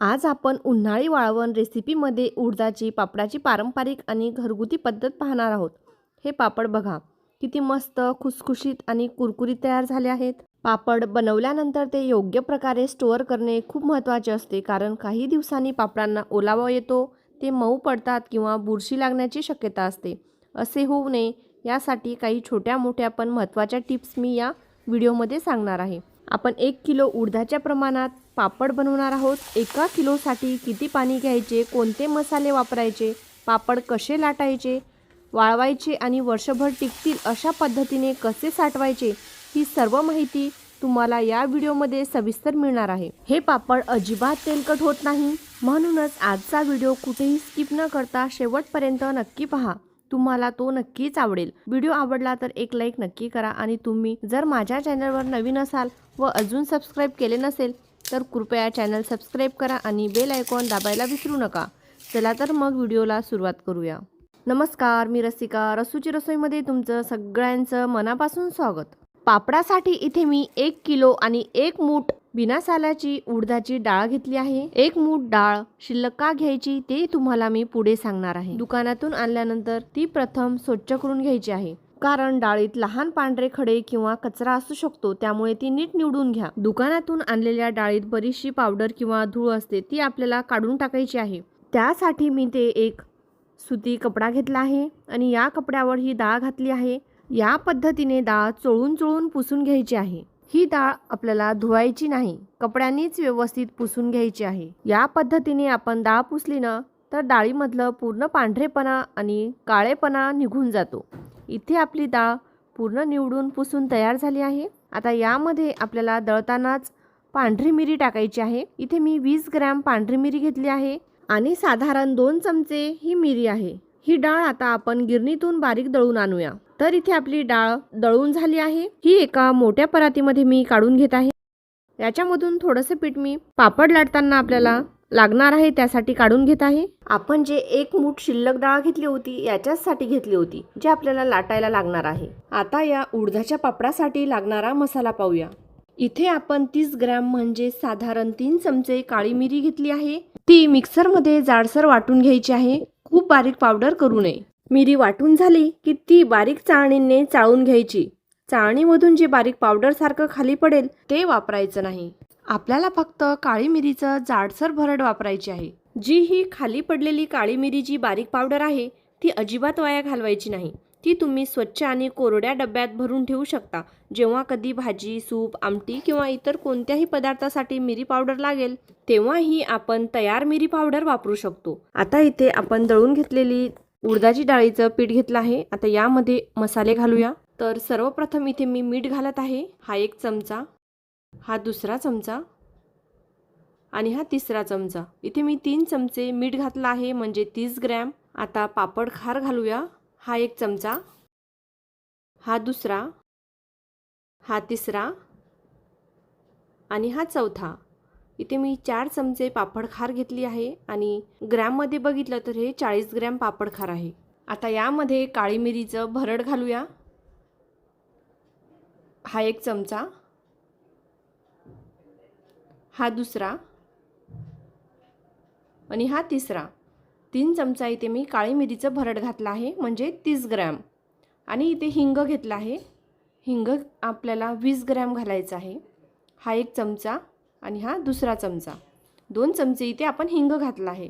आज आपण उन्हाळी वाळवण रेसिपीमध्ये उडदाची पापडाची पारंपरिक आणि घरगुती पद्धत पाहणार आहोत। हे पापड बघा, किती मस्त खुसखुशीत आणि कुरकुरीत तयार झाले आहेत। पापड बनवल्यानंतर ते योग्य प्रकारे स्टोअर करणे खूप महत्त्वाचे असते, कारण काही दिवसांनी पापडांना ओलावा येतो, ते मऊ पडतात किंवा बुरशी लागण्याची शक्यता असते। असे होऊ नये यासाठी काही छोट्या मोठ्या पण महत्त्वाच्या टिप्स मी या व्हिडिओमध्ये सांगणार आहे। आपण 1 किलो उडदाच्या प्रमाणात पापड बनवणार आहोत। 1 किलोसाठी किती पाणी घ्यायचे, कोणते मसाले वापरायचे, पापड कसे लाटायचे, वाळवायचे आणि वर्षभर टिकतील अशा पद्धतीने कसे साठवायचे, ही सर्व माहिती तुम्हाला या व्हिडिओमध्ये सविस्तर मिळणार आहे। हे पापड अजिबात तेलकट होत नाही, म्हणूनच आजचा व्हिडिओ कुठेही स्किप न करता शेवटपर्यंत नक्की पहा। तुम्हाला तो नक्कीच आवडेल। व्हिडिओ आवडला तर एक लाईक नक्की करा आणि तुम्ही जर माझ्या चॅनलवर नवीन असाल व अजून सबस्क्राईब केले नसेल तर कृपया चॅनल सबस्क्राईब करा आणि बेल आयकॉन दाबायला विसरू नका। चला तर मग व्हिडिओला सुरुवात करूया। नमस्कार, मी रसिका, रसूची रसोईमध्ये तुमचं सगळ्यांचं मनापासून स्वागत। पापडासाठी इथे मी 1 किलो आणि 1 मूठ बिना सालाची उडदाची डाळ घेतली आहे। 1 मूठ डाळ शिल्लक का घ्यायची ते तुम्हाला मी पुढे सांगणार आहे। दुकानातून आणल्यानंतर ती प्रथम स्वच्छ करून घ्यायची आहे, कारण डाळीत लहान पांढरे खडे किंवा कचरा असू शकतो, त्यामुळे ती नीट निवडून घ्या। दुकानातून आणलेल्या डाळीत बरीचशी पावडर किंवा धूळ असते, ती आपल्याला काढून टाकायची आहे। त्यासाठी मी ते एक सुती कपडा घेतला आहे आणि या कपड्यावर ही डाळ घातली आहे। या पद्धतीने डाळ चोळून चोळून पुसून घ्यायची आहे। ही डाळ आपल्याला धुवायची नाही, कपड्यांनीच व्यवस्थित पुसून घ्यायची आहे। या पद्धतीने आपण डाळ पुसली ना तर डाळीमधलं पूर्ण पांढरेपणा आणि काळेपणा निघून जातो। इथे आपली डाळ पूर्ण निवडून पुसून तयार झाली आहे। आता यामध्ये आपल्याला दळतानाच पांढरी मिरी टाकायची आहे। इथे मी 20 ग्रॅम पांढरी मिरी घेतली आहे आणि साधारण 2 चमचे ही मिरी आहे। ही डाळ आता आपण गिरणीतून बारीक दळून आणूया। तर इथे आपली डाळ दळून झाली आहे। ही एका मोठ्या परातीमध्ये मी काढून घेत आहे। याच्यामधून थोडंसं पीठ मी पापड लाटताना आपल्याला लागणार आहे त्यासाठी काढून घेत आहे। आपण जे 1 मूठ शिल्लक डाळ घेतली होती याच्यासाठी घेतली होती, जे आपल्याला लाटायला लागणार आहे। आता या उडदाच्या पापडासाठी लागणारा मसाला पाहूया। इथे आपण 30 ग्रॅम म्हणजे साधारण 3 चमचे काळी मिरी घेतली आहे। ती मिक्सरमध्ये जाडसर वाटून घ्यायची आहे, खूप बारीक पावडर करू नये। मिरी वाटून झाली की ती बारीक चाळणीने चाळून घ्यायची। चाळणीमधून जे बारीक पावडर सारखं खाली पडेल ते वापरायचं नाही। आपल्याला फक्त काळी मिरीचं जाडसर भरड वापरायची आहे। जी ही खाली पडलेली काळी मिरी जी बारीक पावडर आहे ती अजिबात वाया घालवायची नाही। ती तुम्ही स्वच्छ आणि कोरड्या डब्यात भरून ठेवू शकता। जेव्हा कधी भाजी, सूप, आमटी किंवा इतर कोणत्याही पदार्थासाठी मिरी पावडर लागेल तेव्हाही आपण तयार मिरी पावडर वापरू शकतो। आता इथे आपण दळून घेतलेली उडदाची डाळीचं पीठ घेतलं आहे। आता यामध्ये मसाले घालूया। तर सर्वप्रथम इथे मी मीठ घालत आहे। हा 1 चमचा, हा 2रा चमचा आणि हा 3रा चमचा। इथे मी 3 चमचे मीठ घातला आहे, म्हणजे 30 ग्रॅम। आता पापड खार घालूया। हा 1 चमचा, हा 2रा, हा 3रा आणि हा 4था। इथे मी 4 चमचे पापड खार घेतली आहे आणि ग्रॅममध्ये बघितलं तर हे 40 ग्रॅम पापड खार आहे। आता यामध्ये काळी मिरीचं भरड घालूया। हा 1 चमचा, हा 2रा आणि हा 3रा। 3 चमचा इथे मी काळी मिरीचं भरड घातलं आहे, म्हणजे 30 ग्रॅम। आणि इथे हिंग घेतला आहे। हिंग आपल्याला 20 ग्रॅम घालायचं आहे। हा 1 चमचा आणि हा 2रा चमचा। 2 चमचे इथे आपण हिंग घातला आहे।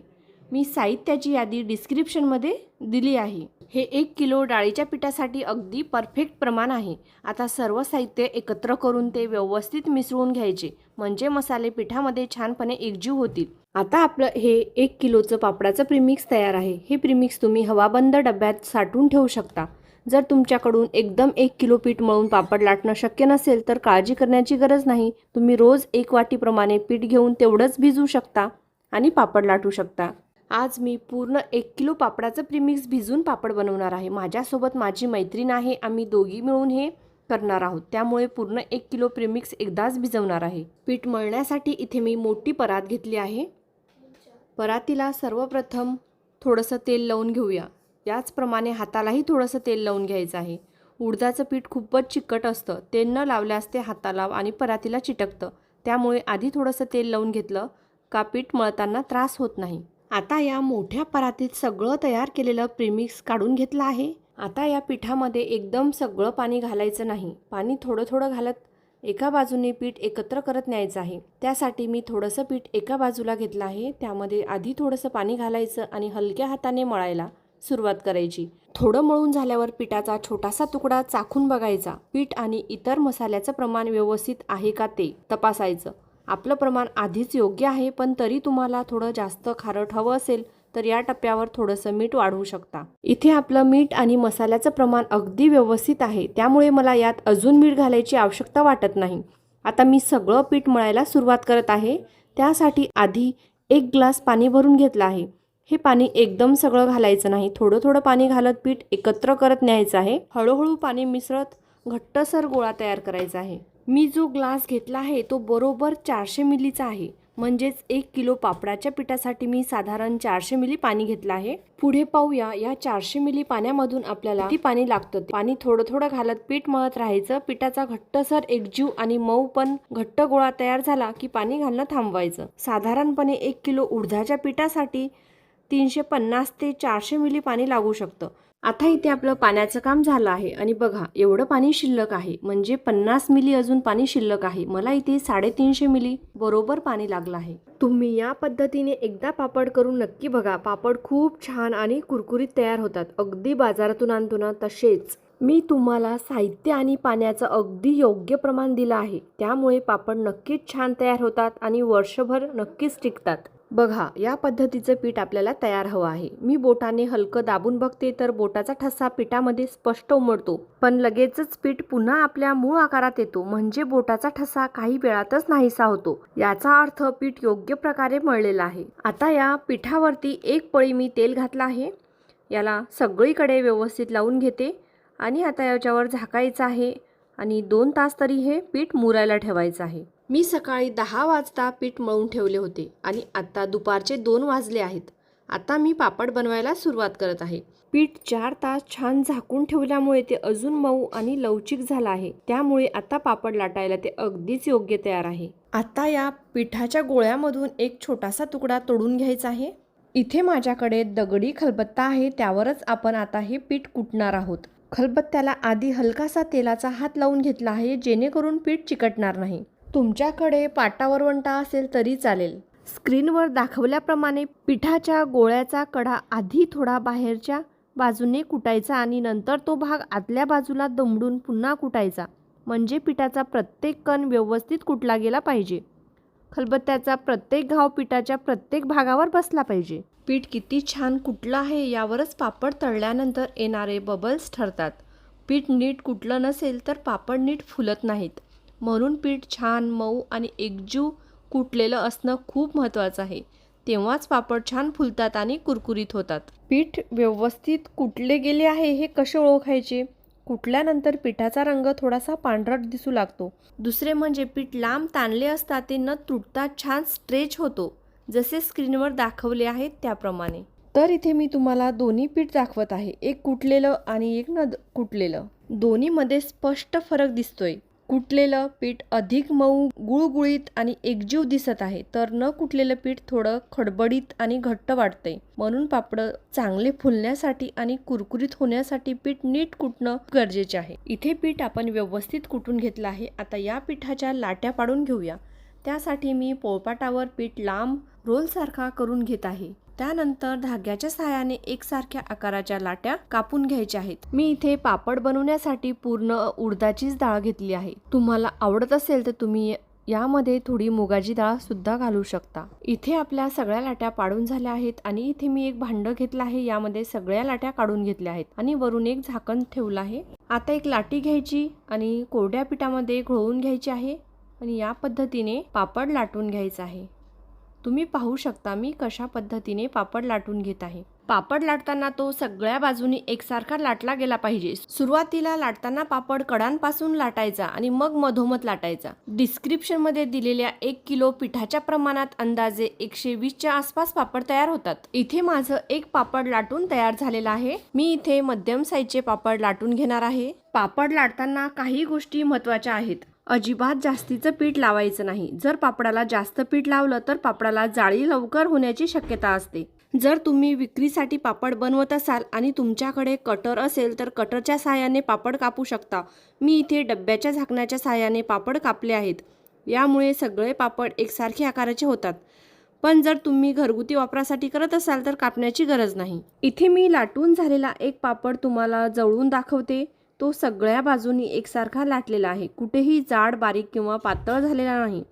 मी साहित्याची यादी डिस्क्रिप्शनमध्ये दिली आहे। हे 1 किलो डाळीच्या पिठासाठी अगदी परफेक्ट प्रमाण आहे। आता सर्व साहित्य एकत्र करून ते व्यवस्थित मिसळून घ्यायचे, म्हणजे मसाले पिठामध्ये छानपणे एकजीव होतील। आता आपलं हे 1 किलोचं पापडाचं प्रीमिक्स तयार आहे। हे प्रीमिक्स तुम्ही हवाबंद डब्यात साठवून ठेवू शकता। जर तुमच्याकडून एकदम 1 किलो पीठ मळून पापड लाटणं शक्य नसेल तर काळजी करण्याची गरज नाही। तुम्ही रोज 1 वाटीप्रमाणे पीठ घेऊन तेवढंच भिजवू शकता आणि पापड लाटू शकता। आज मी पूर्ण 1 किलो पापडाचं प्रीमिक्स भिजवून पापड बनवणार आहे। माझ्यासोबत माझी मैत्रीण आहे, आम्ही दोघी मिळून हे करणार आहोत, त्यामुळे पूर्ण 1 किलो प्रीमिक्स एकदाच भिजवणार आहे। पीठ मळण्यासाठी इथे मी मोठी परात घेतली आहे। परातीला सर्वप्रथम थोडंसं तेल लावून घेऊया। याचप्रमाणे हातालाही थोडंसं तेल लावून घ्यायचं आहे। उडदाचं पीठ खूपच चिकट असतं, तेल न लावल्यास ते हाताला आणि परातीला चिटकतं, त्यामुळे आधी थोडंसं तेल लावून घेतलं का पीठ मळताना त्रास होत नाही. आता या मोठ्या परातीत सगळं तयार केलेलं प्रीमिक्स काढून घेतलं आहे. आता या पिठामध्ये एकदम सगळं पाणी घालायचं नाही. पाणी थोडं थोडं घालत एका बाजूने पीठ एकत्र करत न्यायचं आहे. त्यासाठी मी थोडंसं पीठ एका बाजूला घेतलं आहे. त्यामध्ये आधी थोडंसं पाणी घालायचं आणि हलक्या हाताने मळायला सुरुवात करायची. थोडं मळून झाल्यावर पिठाचा छोटासा तुकडा चाखून बघायचा. पीठ आणि इतर मसाल्याचं प्रमाण व्यवस्थित आहे का ते तपासायचं. आपलं प्रमाण आधीच योग्य आहे, पण तरी तुम्हाला थोडं जास्त खारट हवं असेल तर या टप्प्यावर थोडंसं मीठ वाढवू शकता. इथे आपलं मीठ आणि मसाल्याचं प्रमाण अगदी व्यवस्थित आहे, त्यामुळे मला यात अजून मीठ घालायची आवश्यकता वाटत नाही. आता मी सगळं पीठ मळायला सुरुवात करत आहे. त्यासाठी आधी 1 ग्लास पाणी भरून घेतलं आहे. हे पाणी एकदम सगळं घालायचं नाही. थोडं थोडं पाणी घालत पीठ एकत्र करत न्यायचं आहे. हळूहळू पाणी मिसळत घट्टसर गोळा तयार करायचा आहे. मी जो ग्लास घेतला आहे तो बरोबर 400 मिलीचा आहे. म्हणजेच 1 किलो पापडाच्या पिठासाठी मी साधारण 400 मिली पाणी घेतलं आहे. पुढे पाहूया या 400 मिली पाण्यामधून आपल्याला किती पाणी लागतं. पाणी थोडं थोडं घालत पीठ मळत राहायचं. पिठाचा घट्टसर एकजीव आणि मऊ पण घट्ट गोळा तयार झाला की पाणी घालणं थांबवायचं. साधारणपणे 1 किलो उडदाच्या पिठासाठी 350 ते 400 मिली पाणी लागू शकतं. आता इथे आपलं पाण्याचं काम झालं आहे आणि बघा एवढं पाणी शिल्लक आहे. म्हणजे 50 मिली अजून पाणी शिल्लक आहे. मला इथे 350 मिली बरोबर पाणी लागलं आहे. तुम्ही या पद्धतीने एकदा पापड करून नक्की बघा. पापड खूप छान आणि कुरकुरीत तयार होतात. अगदी बाजारातून आणतो ना तसेच. मी तुम्हाला साहित्य आणि पाण्याचं अगदी योग्य प्रमाण दिलं आहे. त्यामुळे पापड नक्कीच छान तयार होतात आणि वर्षभर नक्कीच टिकतात. बघा या पद्धतीचं पीठ आपल्याला तयार हवं आहे. मी बोटाने हलकं दाबून बघते तर बोटाचा ठसा पिठामध्ये स्पष्ट उमटतो, पण लगेचच पीठ पुन्हा आपल्या मूळ आकारात येतो. म्हणजे बोटाचा ठसा काही वेळातच नाहीसा होतो. याचा अर्थ पीठ योग्य प्रकारे मळलेलं आहे. आता या पिठावरती 1 पळी मी तेल घातलं आहे. याला सगळीकडे व्यवस्थित लावून घेते आणि आता याच्यावर झाकायचं आहे आणि 2 तास तरी हे पीठ मुरायला ठेवायचं आहे. मी सकाळी 10 वाजता पीठ मळून ठेवले होते आणि आता दुपारचे 2 वाजले आहेत. आता मी पापड बनवायला सुरुवात करत आहे. पीठ 4 तास छान झाकून ठेवल्यामुळे ते अजून मऊ आणि लवचिक झालं आहे. त्यामुळे आता पापड लाटायला ते अगदीच योग्य तयार आहे. आता या पिठाच्या गोळ्यामधून एक छोटासा तुकडा तोडून घ्यायचा आहे. इथे माझ्याकडे दगडी खलबत्ता आहे. त्यावरच आपण आता हे पीठ कुटणार आहोत. खलबत्त्याला आधी हलकासा तेलाचा हात लावून घेतला आहे, जेणेकरून पीठ चिकटणार नाही. तुमच्याकडे पाटा वरवंटा असेल तरी चालेल. स्क्रीनवर दाखवल्याप्रमाणे पिठाच्या गोळ्याचा कडा आधी थोडा बाहेरच्या बाजूने कुटायचा आणि नंतर तो भाग आतल्या बाजूला दुमडून पुन्हा कुटायचा. म्हणजे पिठाचा प्रत्येक कण व्यवस्थित कुटला गेला पाहिजे. खलबत्त्याचा प्रत्येक घाव पिठाच्या प्रत्येक भागावर बसला पाहिजे. पीठ किती छान कुटलं आहे यावरच पापड तळल्यानंतर येणारे बबल्स ठरतात. पीठ नीट कुटलं नसेल तर पापड नीट फुलत नाहीत. म्हणून पीठ छान मऊ आणि एकजीव कुटलेलं असणं खूप महत्त्वाचं आहे. तेव्हाच पापड छान फुलतात आणि कुरकुरीत होतात. पीठ व्यवस्थित कुटले गेले आहे हे कसे ओळखायचे? कुटल्यानंतर पिठाचा रंग थोडासा पांढरट दिसू लागतो. दुसरे म्हणजे पीठ लांब ताणले असता ते न तुटता छान स्ट्रेच होतो, जसे स्क्रीनवर दाखवले आहे त्याप्रमाणे. तर इथे मी तुम्हाला दोन्ही पीठ दाखवत आहे. एक कुटलेलं आणि एक न कुटलेलं. दोन्हीमध्ये स्पष्ट फरक दिसतोय. कुटलेलं पीठ अधिक मऊ, गुळगुळीत आणि एकजीव दिसत आहे, तर न कुटलेलं पीठ थोडं खडबडीत आणि घट्ट वाटतंय. म्हणून पापड चांगले फुलण्यासाठी आणि कुरकुरीत होण्यासाठी पीठ नीट कुटणं गरजेचे आहे. इथे पीठ आपण व्यवस्थित कुटून घेतलं आहे. आता या पिठाच्या लाट्या पाडून घेऊया. त्यासाठी मी पोळपाटावर पीठ लांब रोलसारखा करून घेत आहे. त्यानंतर धाग्याच्या सहाय्याने एकसारख्या आकाराच्या लाट्या कापून घ्यायच्या आहेत. मी इथे पापड बनवण्यासाठी पूर्ण उडदाचीच डाळ घेतली आहे. तुम्हाला आवडत असेल तर तुम्ही यामध्ये थोडी मुगाची डाळ सुद्धा घालू शकता. इथे आपल्या सगळ्या लाट्या पाडून झाल्या आहेत आणि इथे मी एक भांडं घेतलं आहे. यामध्ये सगळ्या लाट्या काढून घेतल्या आहेत आणि वरून एक झाकण ठेवलं आहे. आता एक लाटी घ्यायची आणि कोरड्या पिठामध्ये घोळवून घ्यायची आहे आणि या पद्धतीने पापड लाटून घ्यायचा आहे. तुम्ही पाहू शकता मी कशा पद्धतीने पापड लाटून घेत आहे. पापड लाटताना तो सगळ्या बाजूनी एकसारखा लाटला गेला पाहिजे. सुरुवातीला लाटताना पापड कडांपासून लाटायचा आणि मग मधोमध लाटायचा. डिस्क्रिप्शनमध्ये दिलेल्या 1 किलो पिठाच्या प्रमाणात अंदाजे 120च्या आसपास पापड तयार होतात. इथे माझं एक पापड लाटून तयार झालेला आहे. मी इथे मध्यम साईजचे पापड लाटून घेणार आहे. पापड लाटताना काही गोष्टी महत्त्वाच्या आहेत. अजिबात जास्तीचं पीठ लावायचं नाही. जर पापडाला जास्त पीठ लावलं तर पापडाला जाळी लवकर होण्याची शक्यता असते. जर तुम्ही विक्रीसाठी पापड बनवत असाल आणि तुमच्याकडे कटर असेल तर कटरच्या साहाय्याने पापड कापू शकता. मी इथे डब्याच्या झाकणाच्या साहाय्याने पापड कापले आहेत. यामुळे सगळे पापड एकसारखे आकाराचे होतात. पण जर तुम्ही घरगुती वापरासाठी करत असाल तर कापण्याची गरज नाही. इथे मी लाटून झालेला एक पापड तुम्हाला जवळून दाखवते. तो सगळ्या बाजूनी एकसारखा लाटलेला आहे. कुठेही जाड, बारीक किंवा पातळ झालेला नाही.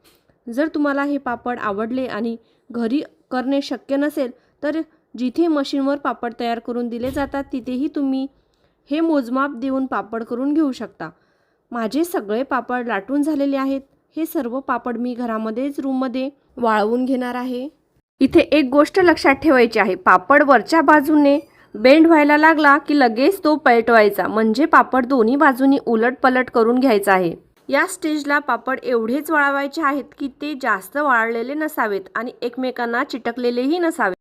जर तुम्हाला हे पापड आवडले आणि घरी करणे शक्य नसेल तर जिथे मशीनवर पापड तयार करून दिले जातात तिथेही तुम्ही हे मोजमाप देऊन पापड करून घेऊ शकता. माझे सगळे पापड लाटून झालेले आहेत. हे सर्व पापड मी घरामध्येच रूममध्ये वाळवून घेणार आहे. इथे एक गोष्ट लक्षात ठेवायची आहे. पापड वरच्या बाजूने बेंड व्हायला लागला की लगेच तो पलटवायचा, म्हणजे पापड दोन्ही बाजूनी उलट पलट करून घ्यायचा आहे. या स्टेजला पापड एवढेच वाळवायचे आहेत की ते जास्त वाळलेले नसावेत आणि एकमेकांना चिटकलेलेही नसावेत.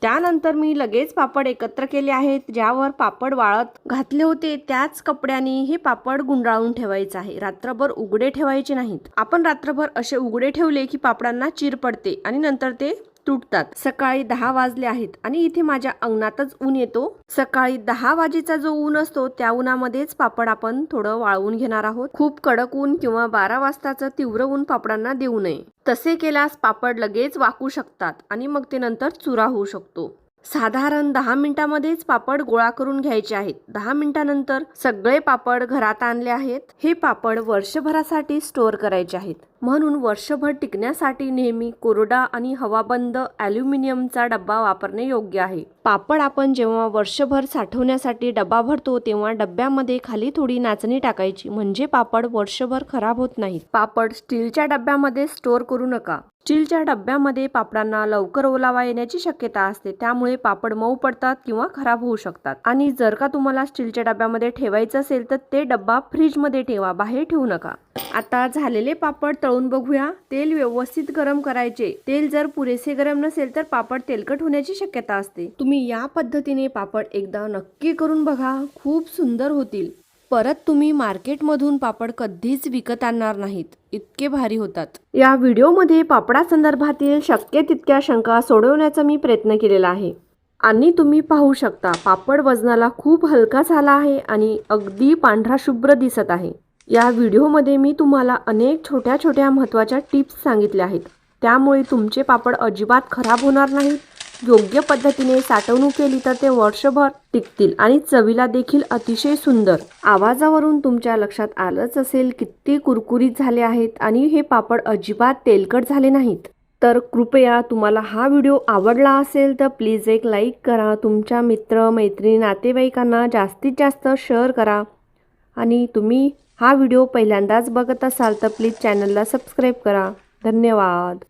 त्यानंतर मी लगेच पापड एकत्र केले आहेत. ज्यावर पापड वाळत घातले होते त्याच कपड्याने हे पापड गुंडाळून ठेवायचे आहे. रात्रभर उघडे ठेवायचे नाहीत. आपण रात्रभर असे उघडे ठेवले की पापडांना चिर पडते आणि नंतर ते तुटतात. सकाळी 10 वाजले आहेत आणि इथे माझ्या अंगणातच ऊन येतो. सकाळी 10 वाजेचा जो ऊन असतो त्या उन्हामध्येच पापड आपण थोडं वाळवून घेणार आहोत. खूप कडक ऊन किंवा 12 वाजताचं तीव्र ऊन पापडांना देऊ नये. तसे केल्यास पापड लगेच वाकू शकतात आणि मग ते नंतर चुरा होऊ शकतो. साधारण 10 मिनिटांमध्येच पापड गोळा करून घ्यायचे आहेत. 10 मिनिटांनंतर सगळे पापड घरात आणले आहेत. हे पापड वर्षभरासाठी स्टोअर करायचे आहेत. म्हणून वर्षभर टिकण्यासाठी नेहमी कोरडा आणि हवाबंद ॲल्युमिनियमचा डब्बा वापरणे योग्य आहे. पापड आपण जेव्हा वर्षभर साठवण्यासाठी डब्बा भरतो तेव्हा डब्यामध्ये खाली थोडी नाचणी टाकायची, म्हणजे पापड वर्षभर खराब होत नाहीत. पापड स्टीलच्या डब्यामध्ये स्टोअर करू नका. स्टीलच्या डब्यामध्ये पापडांना लवकर ओलावा येण्याची शक्यता असते. त्यामुळे पापड मऊ पडतात किंवा खराब होऊ शकतात. आणि जर का तुम्हाला स्टीलच्या डब्यामध्ये ठेवायचं असेल तर ते डब्बा फ्रीजमध्ये ठेवा, बाहेर ठेवू नका. आता झालेले पापड तळून बघूया. तेल व्यवस्थित गरम करायचे. तेल जर पुरेसे गरम नसेल तर पापड तेलकट होण्याची शक्यता असते. तुम्ही या पद्धतीने पापड एकदा नक्की करून बघा, खूप सुंदर होतील. परत तुम्ही मार्केटमधून पापड कधीच विकत आणणार नाहीत, इतके भारी होतात. या व्हिडिओमध्ये पापडासंदर्भातील शक्य तितक्या शंका सोडवण्याचा मी प्रयत्न केलेला आहे आणि तुम्ही पाहू शकता पापड वजनाला खूप हलका झाला आहे आणि अगदी पांढरा शुभ्र दिसत आहे. या व्हिडिओमध्ये मी तुम्हाला अनेक छोट्या छोट्या महत्त्वाच्या टिप्स सांगितल्या आहेत. त्यामुळे तुमचे पापड अजिबात खराब होणार नाहीत. योग्य पद्धतीने साठवणूक केली तर ते वर्षभर टिकतील आणि चवीला देखील अतिशय सुंदर. आवाजावरून तुमच्या लक्षात आलंच असेल किती कुरकुरीत झाले आहेत आणि हे पापड अजिबात तेलकट झाले नाहीत. तर कृपया तुम्हाला हा व्हिडिओ आवडला असेल तर प्लीज एक लाईक करा. तुमच्या मित्र, मैत्रिणी, नातेवाईकांना जास्तीत जास्त शेअर करा. आणि तुम्ही हा व्हिडिओ पहिल्यांदाच बघत असाल तर प्लीज चॅनलला सबस्क्राईब करा. धन्यवाद.